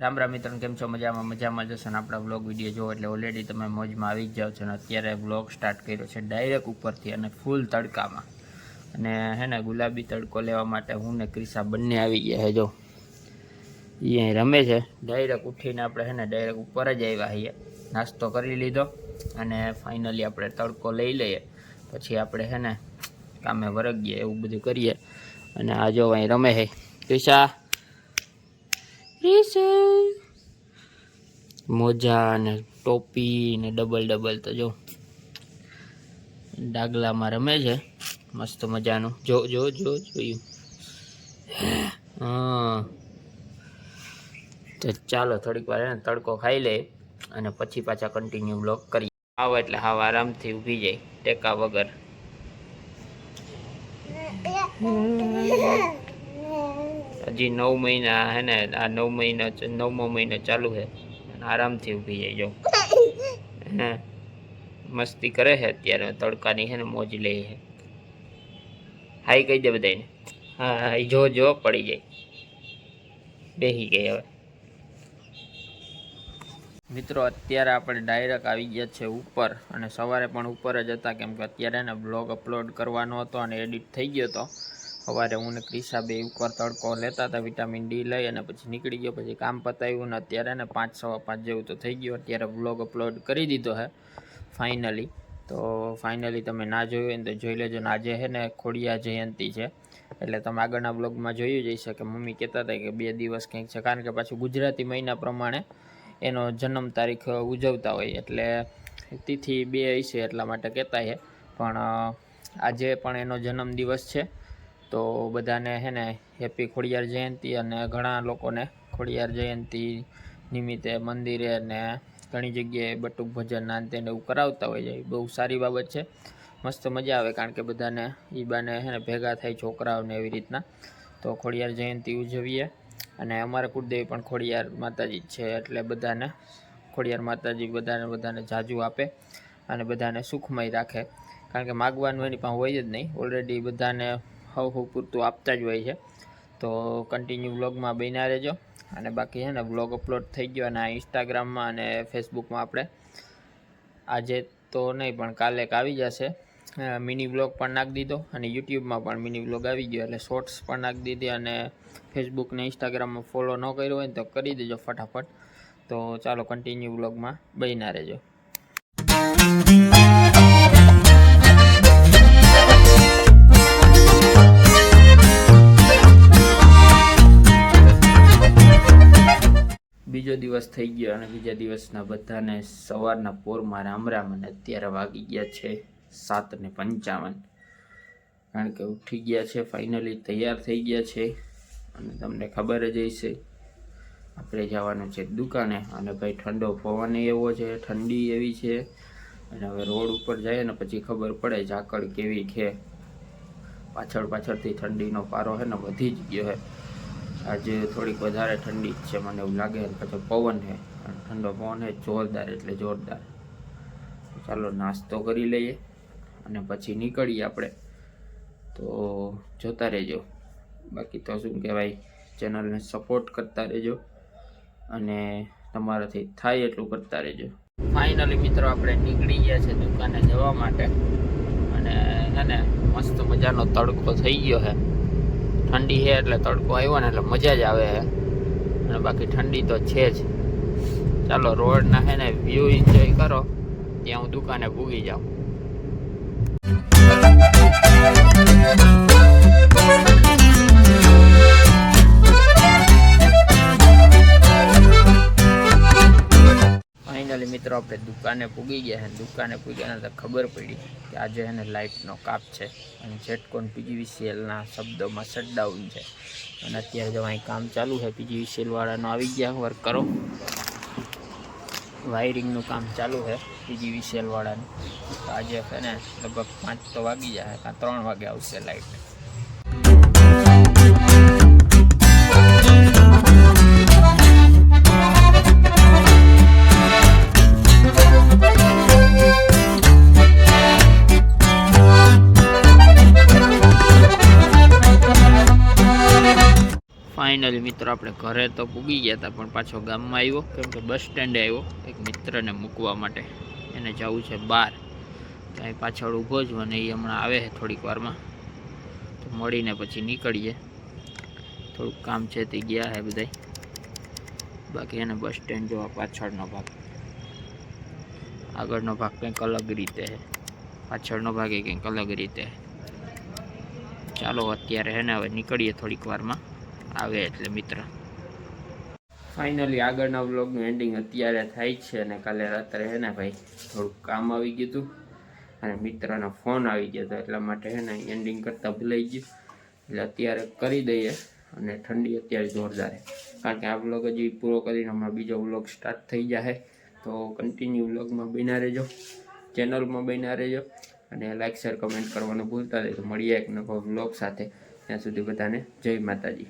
રામ રામ મિત્રો, કેમ છો? મજામાં જશો ને આપણા વ્લોગ વિડીયો જોવો એટલે ઓલરેડી તમે મોજમાં આવી જ જાઓ છો. અને અત્યારે વ્લોગ સ્ટાર્ટ કર્યો છે ડાયરેક્ટ ઉપરથી અને ફૂલ તડકામાં. અને હે ને ગુલાબી તડકો લેવા માટે હું ને ક્રિશા બંને આવી ગયા છે. જો એ અહીં રમે છે. ડાયરેક્ટ ઉઠીને આપણે હે ને ડાયરેક્ટ ઉપર જ આવ્યા છીએ. નાસ્તો કરી લીધો અને ફાઇનલી આપણે તડકો લઈ લઈએ, પછી આપણે હે ને કામે વરગીએ, એવું બધું કરીએ. અને આ જો અહીં રમે છે ક્રિશા. મોજા ને ટોપી ને ડબલ તો જો ડાગલામાં રમે છે મસ્ત મજાનું. જોયું. હા, તો ચાલો થોડીક વાર ને તડકો ખાઈ લે અને પછી પાછા કન્ટિન્યુ બ્લોગ કરીએ. આવો એટલે હાવ આરામથી ઊભી જાય ટેકા વગર. હજી 9 મહિના હે ને, આ 9મો મહિનો ચાલુ છે. આરામથી ઊભી જાય. જો હે મસ્તી કરે છે અત્યારે, તડકાની છે ને મોજ લે છે. હાઈ કહી દે બધાને. હા, જો પડી જાય. બેસી ગઈ હવે. મિત્રો અત્યારે આપણે ડાયરેક્ટ આવી ગયા છે ઉપર, અને સવારે પણ ઉપર જ હતા, કેમ કે અત્યારે ને બ્લોગ અપલોડ કરવાનો હતો અને એડિટ થઈ ગયો હતો. સવારે હું ને ક્રિશા બે ઉપર તડકો લેતા હતા, વિટામિન ડી લઈ, અને પછી નીકળી ગયો. પછી કામ પતાવ્યું ને અત્યારે ને 5:15 જેવું તો થઈ ગયું. અત્યારે બ્લોગ અપલોડ કરી દીધો છે ફાઇનલી. તો ફાઇનલી તમે ના જોયું હોય ને તો જોઈ લેજો. ને આજે છે ને ખોડિયાર જયંતિ છે, એટલે તમે આગળના બ્લોગમાં જોયું જઈ શકે. મમ્મી કહેતા હતા કે 2 દિવસ કંઈક છે, કારણ કે પાછું ગુજરાતી મહિના પ્રમાણે એનો જન્મ તારીખ ઉજવતા હોય, એટલે તિથિ 2 હશે એટલા માટે કહેતા છે. પણ આજે પણ એનો જન્મદિવસ છે, તો બધાને હે ને હેપી ખોડિયાર જયંતિ. અને ઘણા લોકોને ખોડિયાર જયંતિ નિમિત્તે મંદિરે અને ઘણી જગ્યાએ બટુક ભજન નાનતે ને એવું કરાવતા હોય છે. બહુ સારી બાબત છે, મસ્ત મજા આવે, કારણ કે બધાને એ બાને હે ને ભેગા થાય છોકરાઓને એવી રીતના. તો ખોડિયાર જયંતિ ઉજવીએ. અને અમારા કુળદેવી પણ ખોડિયાર માતાજી છે, એટલે બધાને ખોડિયાર માતાજી બધાને જાજુ આપે અને બધાને સુખમય રાખે. કારણ કે માગવાનું એની પણ હોય જ નહીં, ઓલરેડી બધાને હવ પૂરતું આપતા જ હોય છે. તો કન્ટિન્યુ વ્લોગમાં બન્યા રહેજો. અને બાકી છે ને વ્લોગ અપલોડ થઈ ગયો, અને આ ઇન્સ્ટાગ્રામમાં અને ફેસબુકમાં આપણે આજે તો નહીં પણ કાલે આવી જશે. મિની વ્લોગ પણ નાખી દીધો, અને યુટ્યુબમાં પણ મિની વ્લોગ આવી ગયો, એટલે શોર્ટ્સ પણ નાખી દીધી. અને ફેસબુક ને ઇન્સ્ટાગ્રામમાં ફોલો ન કર્યો હોય ને તો કરી દેજો ફટાફટ. તો ચાલો કન્ટિન્યુ વ્લોગમાં બન્યા રહેજો. બીજો દિવસ થઈ ગયો, અને બીજા દિવસના બધાને સવારના પોરમાં રામ રામ. અને અત્યારે વાગી ગયા છે 7:55, કારણ કે ઉઠી ગયા છે, ફાઇનલી તૈયાર થઈ ગયા છે. અને તમને ખબર જ હશે આપણે જવાનું છે દુકાને. અને ભાઈ ઠંડો પવન એવો છે, ઠંડી એવી છે. અને હવે રોડ ઉપર જાય ને પછી ખબર પડે ઝાકળ કેવી છે. પાછળથી ઠંડીનો પારો છે ને વધી જ ગયો છે. આજે થોડીક વધારે ઠંડી જ છે મને એવું લાગે. પછી પવન છે, ઠંડો પવન છે જોરદાર, એટલે જોરદાર. ચાલો નાસ્તો કરી લઈએ અને પછી નીકળીએ આપણે. તો જોતા રહેજો. બાકી તો શું કહેવાય, ચેનલને સપોર્ટ કરતા રહેજો અને તમારાથી થાય એટલું કરતા રહેજો. ફાઇનલી મિત્રો આપણે નીકળી ગયા છે દુકાને જવા માટે. અને હે ને મસ્ત મજાનો તડકો થઈ ગયો છે. ઠંડી છે એટલે તડકો આવ્યો ને એટલે મજા જ આવે છે. અને બાકી ઠંડી તો છે જ. ચાલો રોડના હે ને વ્યૂ એન્જોય કરો, ત્યાં હું દુકાને પૂગી જાઉં. ફાઇનલી મિત્રો આપણે દુકાને પૂગી ગયા છે. દુકાને પૂગ્યા તો ખબર પડી કે આજે એને લાઇટનો કાપ છે, અને જેટકોન પીજીવીસીએલના શબ્દોમાં શટડાઉન છે. અને અત્યારે જો અહીં કામ ચાલુ છે, પીજીવીસીએલ વાળાનો આવી ગયા વર્કરો. વાયરિંગનું કામ ચાલુ છે પીજીવીસીએલ વાળાનું. તો આજે છે ને લગભગ 5 તો વાગી જાય, કાં 3 વાગે આવશે લાઇટ. ફાઇનલી મિત્રો મિત્રો આપણે ઘરે તો પૂગી ગયા હતા પણ પાછો ગામમાં આવ્યો, કેમ કે બસ સ્ટેન્ડે આવ્યો એક મિત્રને મૂકવા માટે. એને જવું છે બહાર, ત્યાં પાછળ ઊભો છું અને એ હમણાં આવે છે થોડીક વારમાં, તો મળીને પછી નીકળીએ. થોડુંક કામ છે તે ગયા છે બધાય. બાકી એને બસ સ્ટેન્ડ જોવા પાછળનો ભાગ, આગળનો ભાગ કંઈક અલગ રીતે છે, પાછળનો ભાગ એ કંઈક અલગ રીતે. ચાલો અત્યારે હે ને હવે નીકળીએ થોડીક વારમાં, આવે એટલે મિત્ર. ફાઇનલી આગળના વ્લોગનું એન્ડિંગ અત્યારે થાય છે અને કાલે રાત્રે હે ને ભાઈ થોડુંક કામ આવી ગયું હતું અને મિત્રનો ફોન આવી ગયો હતો, એટલા માટે હે ને એન્ડિંગ કરતાં ભૂલાઈ ગયું. એટલે અત્યારે કરી દઈએ. અને ઠંડી અત્યારે જોરદાર છે, કારણ કે આ વ્લોગ હજી પૂરો કરીને હમણાં બીજો વ્લોગ સ્ટાર્ટ થઈ જાય. તો કન્ટિન્યુ વ્લોગમાં બન્યા રહેજો, ચેનલમાં બન્યા રહેજો અને લાઈક શેર કમેન્ટ કરવાનું ભૂલતા નહીં. તો મળીએ એક નવો વ્લોગ સાથે. ત્યાં સુધી બધાને જય માતાજી.